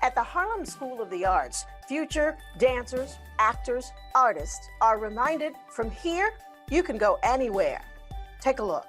At the Harlem School of the Arts, future dancers, actors, artists are reminded from here, you can go anywhere. Take a look.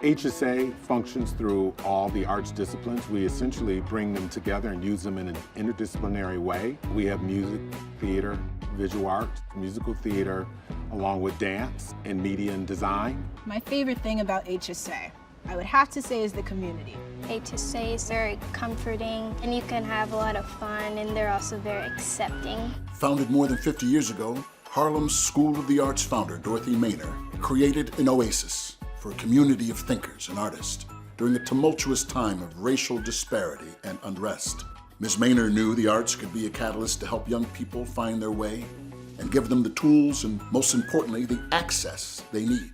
HSA functions through all the arts disciplines. We essentially bring them together and use them in an interdisciplinary way. We have music, theater, visual arts, musical theater, along with dance and media and design. My favorite thing about HSA, I would have to say, is the community. HSA is very comforting, and you can have a lot of fun, and they're also very accepting. Founded more than 50 years ago, Harlem's School of the Arts founder, Dorothy Maynor, created an oasis for a community of thinkers and artists during a tumultuous time of racial disparity and unrest. Ms. Maynor knew the arts could be a catalyst to help young people find their way and give them the tools and, most importantly, the access they need.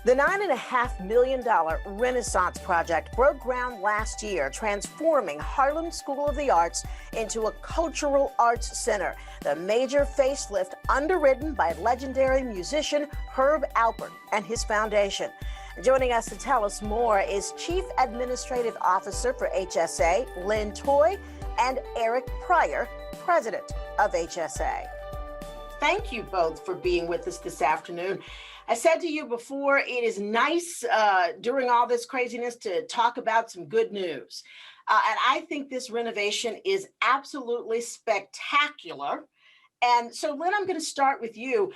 The $9.5 million Renaissance project broke ground last year, transforming Harlem School of the Arts into a cultural arts center. The major facelift underwritten by legendary musician Herb Alpert and his foundation. Joining us to tell us more is Chief Administrative Officer for HSA, Lynne Toye, and Eric Pryor, President of HSA. Thank you both for being with us this afternoon. I said to you before, it is nice during all this craziness to talk about some good news. And I think this renovation is absolutely spectacular. And so, Lynne, I'm going to start with you.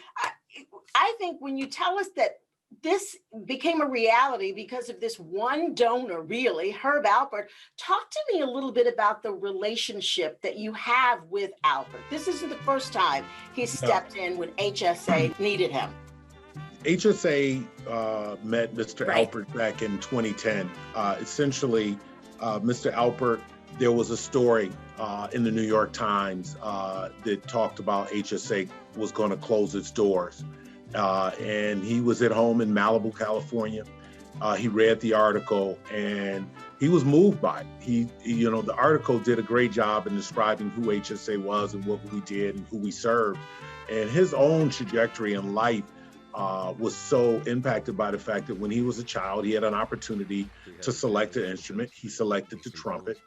I think when you tell us that this became a reality because of this one donor, really, Herb Alpert, talk to me a little bit about the relationship that you have with Alpert. This isn't the first time he stepped in when HSA needed him. HSA met Mr. Alpert back in 2010. Essentially, Mr. Alpert, there was a story in the New York Times that talked about HSA was going to close its doors. And he was at home in Malibu, California. He read the article and he was moved by it. The article did a great job in describing who HSA was and what we did and who we served. And his own trajectory in life was so impacted by the fact that when he was a child, he had an opportunity to select an instrument. He selected the trumpet.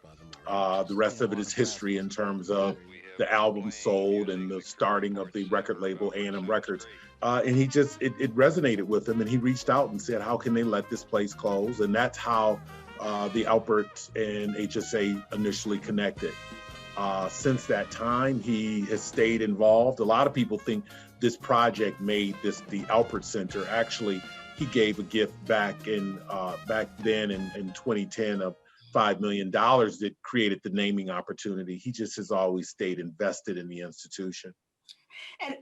The rest of it is history in terms of the album sold and the starting of the record label, A&M Records. And he just, it resonated with him, and he reached out and said, how can they let this place close? And that's how the Alpert and HSA initially connected. Since that time, he has stayed involved. A lot of people think this project made this the Alpert Center. Actually, he gave a gift back then in 2010 of $5 million that created the naming opportunity. He just has always stayed invested in the institution.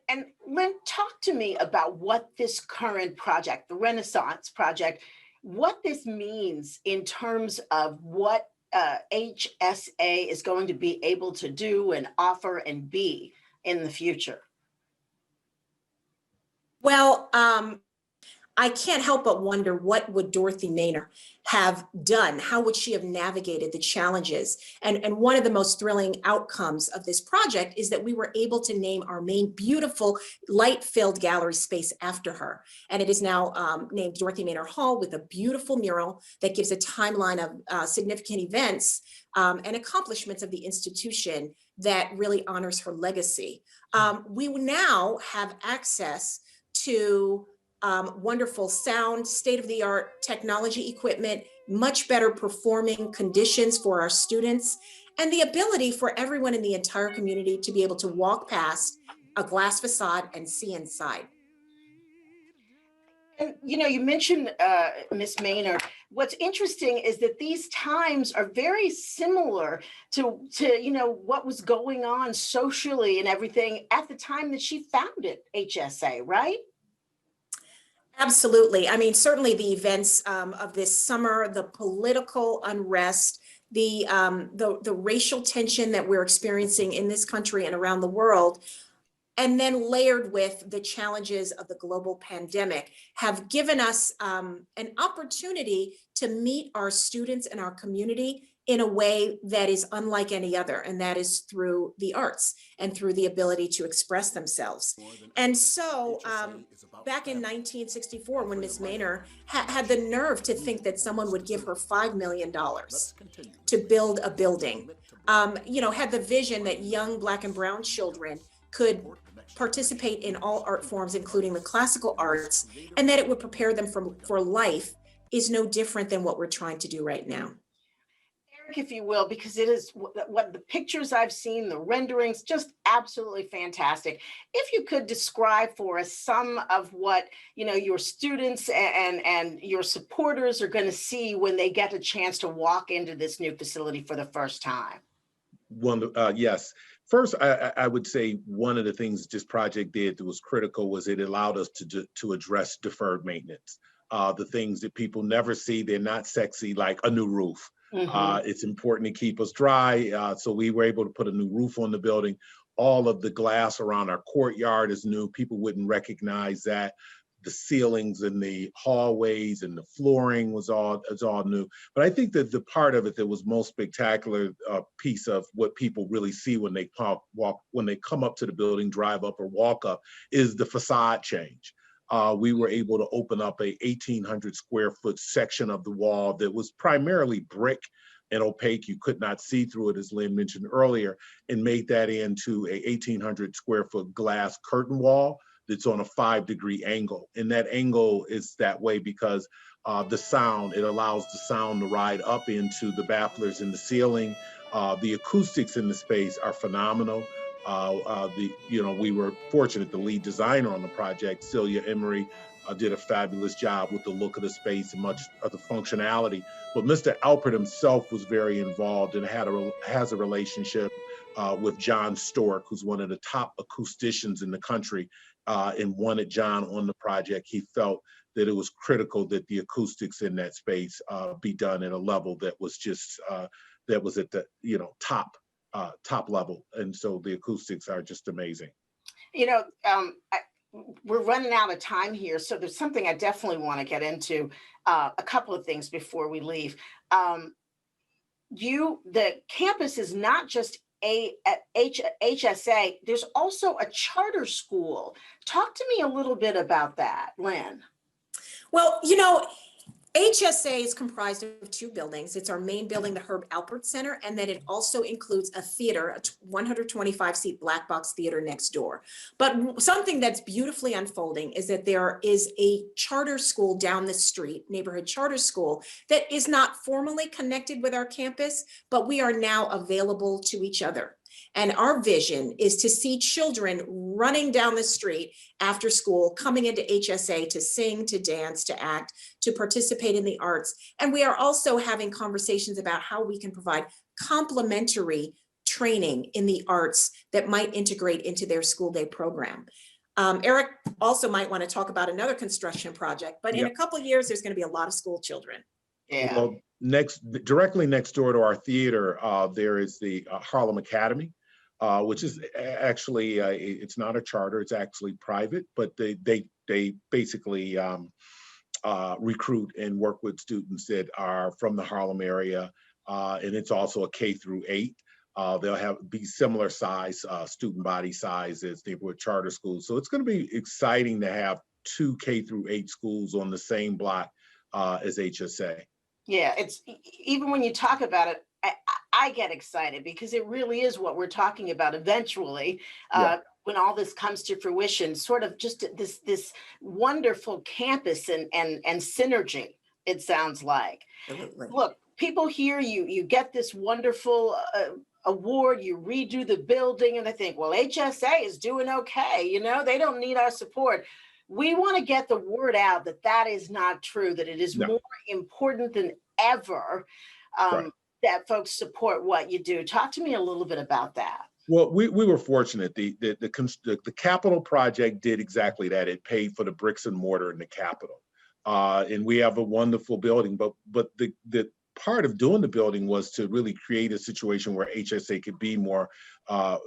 And Lynne, talk to me about what this current project, the Renaissance project, what this means in terms of what HSA is going to be able to do and offer and be in the future. Well, I can't help but wonder, what would Dorothy Maynor have done? How would she have navigated the challenges? And one of the most thrilling outcomes of this project is that we were able to name our main beautiful light-filled gallery space after her. And it is now named Dorothy Maynor Hall, with a beautiful mural that gives a timeline of significant events and accomplishments of the institution that really honors her legacy. We now have access to wonderful sound, state-of-the-art technology equipment, much better performing conditions for our students, and the ability for everyone in the entire community to be able to walk past a glass facade and see inside. And you mentioned Ms. Maynor. What's interesting is that these times are very similar to what was going on socially and everything at the time that she founded HSA, right? Absolutely. I mean, certainly the events of this summer, the political unrest, the racial tension that we're experiencing in this country and around the world, and then layered with the challenges of the global pandemic, have given us an opportunity to meet our students and our community in a way that is unlike any other, and that is through the arts and through the ability to express themselves. And so back in 1964, when Ms. Maynor had the nerve to think that someone would give her $5 million to build a building, had the vision that young Black and brown children could participate in all art forms, including the classical arts, and that it would prepare them for life, is no different than what we're trying to do right now. Eric, if you will, because it is what the pictures I've seen, the renderings, just absolutely fantastic. If you could describe for us some of what your students and your supporters are going to see when they get a chance to walk into this new facility for the first time. Yes. First, I would say one of the things this project did that was critical was it allowed us to address deferred maintenance. The things that people never see, they're not sexy, like a new roof. It's important to keep us dry. So we were able to put a new roof on the building. All of the glass around our courtyard is new. People wouldn't recognize that. The ceilings and the hallways and the flooring was all new. But I think that the part of it that was most spectacular piece of what people really see when they when they come up to the building, drive up or walk up, is the facade change. We were able to open up a 1,800 square foot section of the wall that was primarily brick and opaque. You could not see through it, as Lynn mentioned earlier, and made that into a 1,800 square foot glass curtain wall that's on a 5-degree angle. And that angle is that way because the sound, it allows the sound to ride up into the bafflers in the ceiling. The acoustics in the space are phenomenal. We were fortunate, the lead designer on the project, Celia Emery, did a fabulous job with the look of the space and much of the functionality. But Mr. Alpert himself was very involved and has a relationship with John Stork, who's one of the top acousticians in the country, and wanted John on the project. He felt that it was critical that the acoustics in that space be done at a level that was just that was at the top level, and so the acoustics are just amazing. We're running out of time here, so there's something I definitely want to get into. A couple of things before we leave. The campus is not just HSA, there's also a charter school. Talk to me a little bit about that, Lynn. Well, HSA is comprised of 2 buildings. It's our main building, the Herb Alpert Center, and then it also includes a theater, a 125-seat black box theater next door. But something that's beautifully unfolding is that there is a charter school down the street, neighborhood charter school, that is not formally connected with our campus, but we are now available to each other. And our vision is to see children running down the street after school, coming into HSA to sing, to dance, to act, to participate in the arts. And we are also having conversations about how we can provide complementary training in the arts that might integrate into their school day program. Eric also might want to talk about another construction project, but in a couple of years, there's going to be a lot of school children. Yeah. Well, directly next door to our theater, there is the Harlem Academy, which is actually, it's not a charter, it's actually private, but they basically recruit and work with students that are from the Harlem area, and it's also a K-8. They'll be similar size, student body size as they were charter schools. So it's going to be exciting to have 2 K-8 schools on the same block as HSA. Yeah, it's even when you talk about it, I get excited because it really is what we're talking about eventually. When all this comes to fruition, sort of just this wonderful campus and synergy, it sounds like. Absolutely. Look, people hear you get this wonderful award, you redo the building, and they think, well, HSA is doing okay, they don't need our support. We want to get the word out that that is not true, that it is more important than ever that folks support what you do. Talk to me a little bit about that. Well, we were fortunate. The Capitol project did exactly that. It paid for the bricks and mortar in the Capitol. And we have a wonderful building, but the part of doing the building was to really create a situation where HSA could be more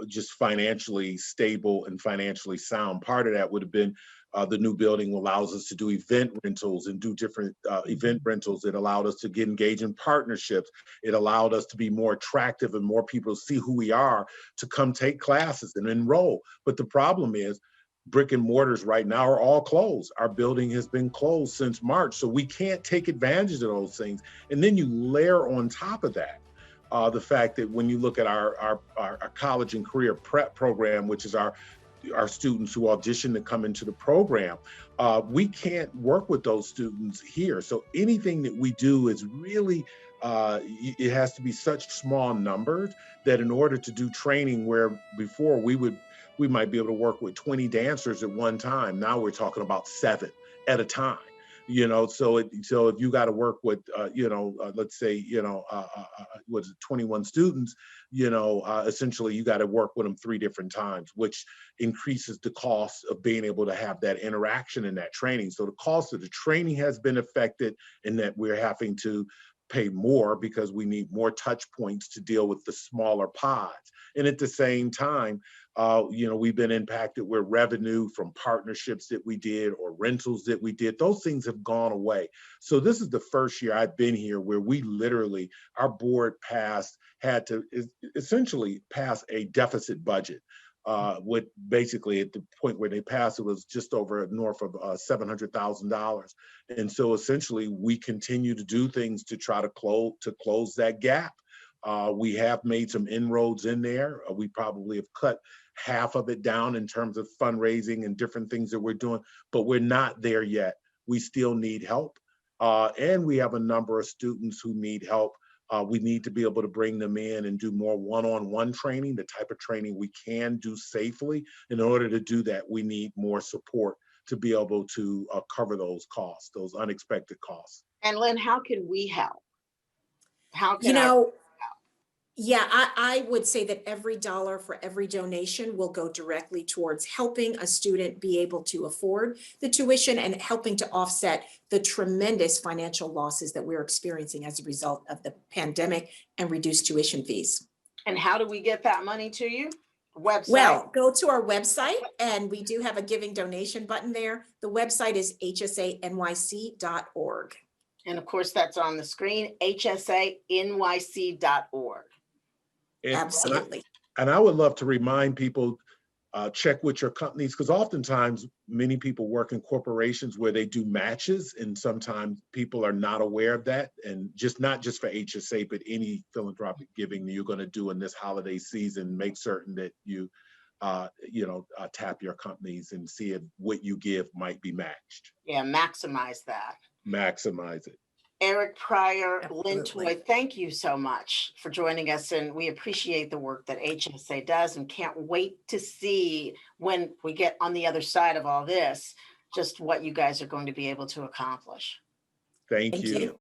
just financially stable and financially sound. Part of that would have been The new building allows us to do event rentals and do different event rentals. It allowed us to get engaged in partnerships. It allowed us to be more attractive and more people see who we are to come take classes and enroll. But the problem is brick and mortars right now are all closed. Our building has been closed since March, so we can't take advantage of those things. And then you layer on top of that the fact that when you look at our college and career prep program, which is our students who audition to come into the program, we can't work with those students here. So anything that we do is really, it has to be such small numbers that in order to do training where before we might be able to work with 20 dancers at one time, now we're talking about 7 at a time. So if you got to work with, let's say, what's it, 21 students, essentially you got to work with them 3 different times, which increases the cost of being able to have that interaction in that training. So the cost of the training has been affected in that we're having to pay more because we need more touch points to deal with the smaller pods. And at the same time, we've been impacted where revenue from partnerships that we did or rentals that we did, those things have gone away. So this is the first year I've been here where we literally, our board had to essentially pass a deficit budget. With basically at the point where they passed, it was just over north of $700,000. And so essentially we continue to do things to try to close that gap. We have made some inroads in there. We probably have cut half of it down in terms of fundraising and different things that we're doing, but we're not there yet. We still need help. And we have a number of students who need help. We need to be able to bring them in and do more one-on-one training, the type of training we can do safely. In order to do that, we need more support to be able to cover those costs, those unexpected costs. And Lynne, how can we help? How can Yeah, I would say that every dollar for every donation will go directly towards helping a student be able to afford the tuition and helping to offset the tremendous financial losses that we're experiencing as a result of the pandemic and reduced tuition fees. And how do we get that money to you? Website? Well, go to our website and we do have a giving donation button there. The website is hsanyc.org. And of course, that's on the screen, hsanyc.org. Absolutely. And I would love to remind people, check with your companies, because oftentimes many people work in corporations where they do matches, and sometimes people are not aware of that. And not just for HSA, but any philanthropic giving that you're going to do in this holiday season, make certain that you, tap your companies and see if what you give might be matched. Yeah, maximize that. Maximize it. Eric, Pryor, Lynne Absolutely. Toye, thank you so much for joining us, and we appreciate the work that HSA does and can't wait to see when we get on the other side of all this, just what you guys are going to be able to accomplish. Thank Thank you. you.